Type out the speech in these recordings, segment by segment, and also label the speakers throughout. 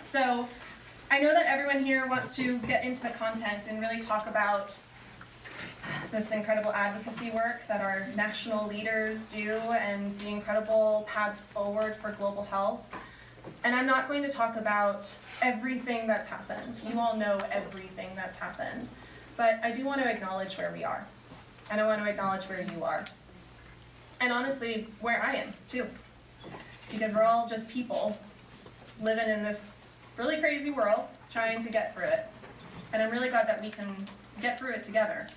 Speaker 1: So I know that everyone here wants to get into the content and really talk about this incredible advocacy work that our national leaders do and the incredible paths forward for global health. And I'm not going to talk about everything that's happened. You all know everything that's happened. But I do want to acknowledge where we are. And I want to acknowledge where you are. And honestly, where I am, too. Because we're all just people living in this really crazy world, trying to get through it. And I'm really glad that we can get through it together.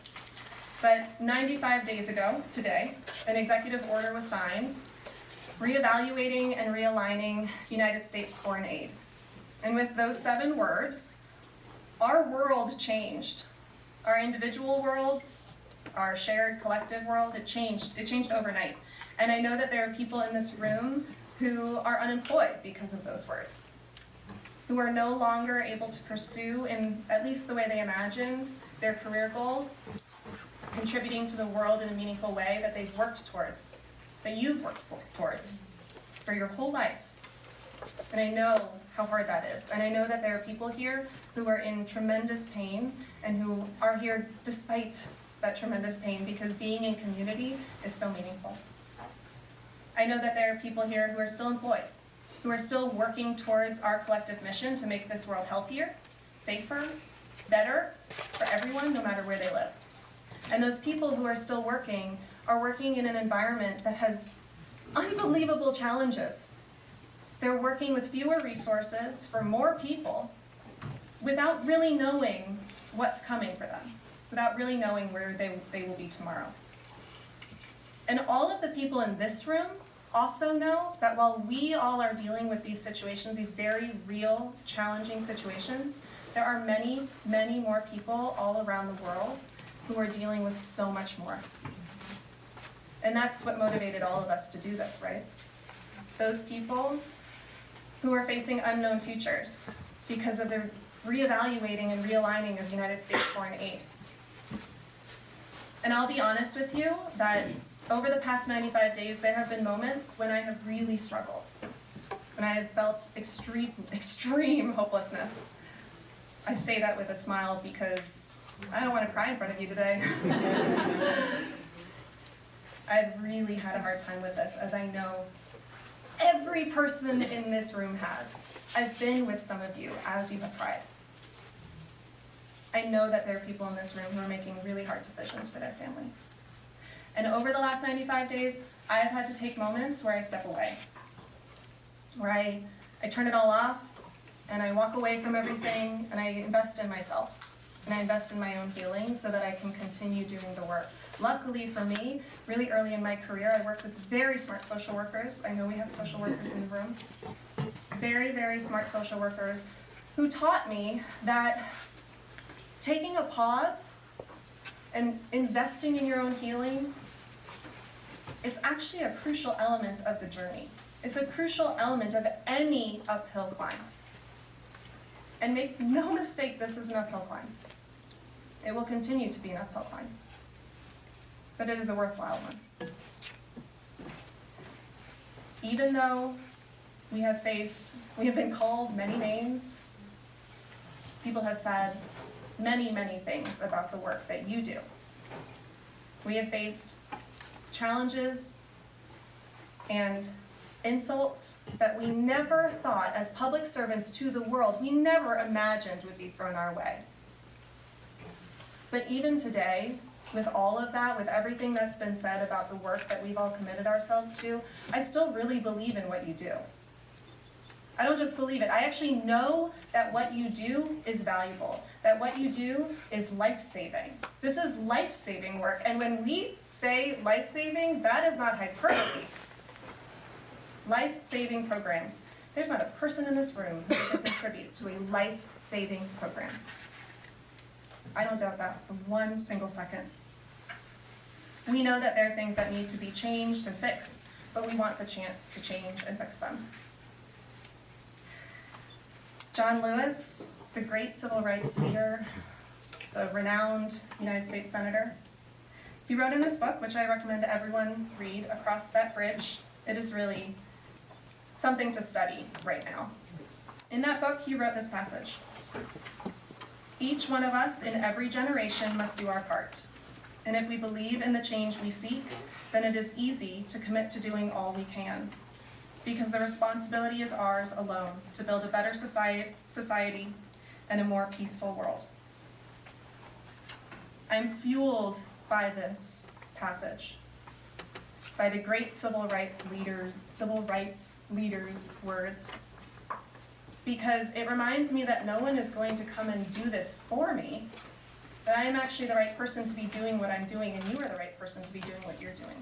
Speaker 1: But 95 days ago, today, an executive order was signed, reevaluating and realigning United States foreign aid. And with those 7 words, our world changed. Our individual worlds, our shared collective world, it changed overnight. And I know that there are people in this room who are unemployed because of those words, who are no longer able to pursue, in at least the way they imagined, their career goals, contributing to the world in a meaningful way that they've worked towards, that you've worked towards for your whole life. And I know how hard that is. And I know that there are people here who are in tremendous pain and who are here despite that tremendous pain, because being in community is so meaningful. I know that there are people here who are still employed, who are still working towards our collective mission to make this world healthier, safer, better for everyone, no matter where they live. And those people who are still working are working in an environment that has unbelievable challenges. They're working with fewer resources for more people without really knowing what's coming for them, without really knowing where they will be tomorrow. And all of the people in this room also know that while we all are dealing with these situations, these very real, challenging situations, there are many, many more people all around the world who are dealing with so much more. And that's what motivated all of us to do this, right? Those people who are facing unknown futures because of the reevaluating and realigning of United States foreign aid. And I'll be honest with you that over the past 95 days, there have been moments when I have really struggled, when I have felt extreme hopelessness. I say that with a smile because I don't want to cry in front of you today. I've really had a hard time with this, as I know every person in this room has. I've been with some of you as you have cried. I know that there are people in this room who are making really hard decisions for their family. And over the last 95 days, I've had to take moments where I step away, where I turn it all off, and I walk away from everything, and I invest in myself, and I invest in my own healing so that I can continue doing the work. Luckily for me, really early in my career, I worked with very smart social workers. I know we have social workers in the room. Very, very smart social workers who taught me that taking a pause and investing in your own healing, it's actually a crucial element of the journey. It's a crucial element of any uphill climb. And make no mistake, this is an uphill climb. It will continue to be an uphill climb. But it is a worthwhile one. Even though we have been called many names, people have said many, many things about the work that you do. We have faced challenges and insults that we never thought, as public servants to the world, we never imagined would be thrown our way. But even today, with all of that, with everything that's been said about the work that we've all committed ourselves to, I still really believe in what you do. I don't just believe it. I actually know that what you do is valuable, that what you do is life-saving. This is life-saving work, and when we say life-saving, that is not hyperbole. Life-saving programs. There's not a person in this room who can contribute to a life-saving program. I don't doubt that for one single second. We know that there are things that need to be changed and fixed, but we want the chance to change and fix them. John Lewis, the great civil rights leader, the renowned United States Senator, he wrote in his book, which I recommend everyone read, Across That Bridge. It is really something to study right now. In that book, he wrote this passage. Each one of us in every generation must do our part. And if we believe in the change we seek, then it is easy to commit to doing all we can. Because the responsibility is ours alone to build a better society and a more peaceful world. I'm fueled by this passage, by the great civil rights leaders' words, because it reminds me that no one is going to come and do this for me, that I am actually the right person to be doing what I'm doing, and you are the right person to be doing what you're doing.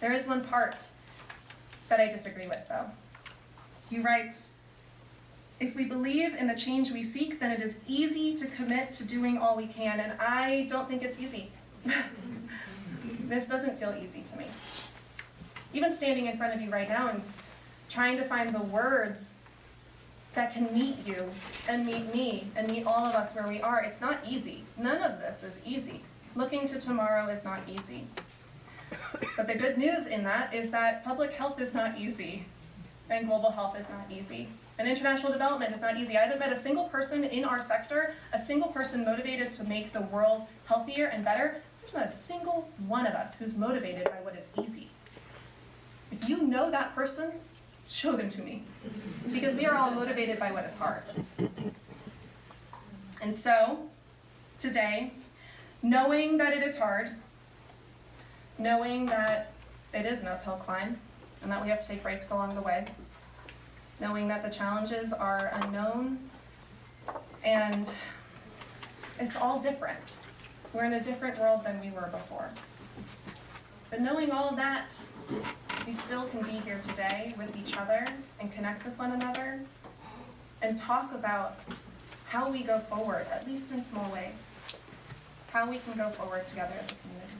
Speaker 1: There is one part that I disagree with, though. He writes, if we believe in the change we seek, then it is easy to commit to doing all we can, and I don't think it's easy. This doesn't feel easy to me. Even standing in front of you right now and trying to find the words that can meet you and meet me and meet all of us where we are, it's not easy. None of this is easy. Looking to tomorrow is not easy. But the good news in that is that public health is not easy, and global health is not easy, and international development is not easy. I haven't met a single person in our sector, a single person motivated to make the world healthier and better. There's not a single one of us who's motivated by what is easy. If you know that person, show them to me, because we are all motivated by what is hard. And so, today, knowing that it is hard, knowing that it is an uphill climb, and that we have to take breaks along the way, knowing that the challenges are unknown, and it's all different. We're in a different world than we were before. But knowing all of that, we still can be here today with each other and connect with one another and talk about how we go forward, at least in small ways, how we can go forward together as a community.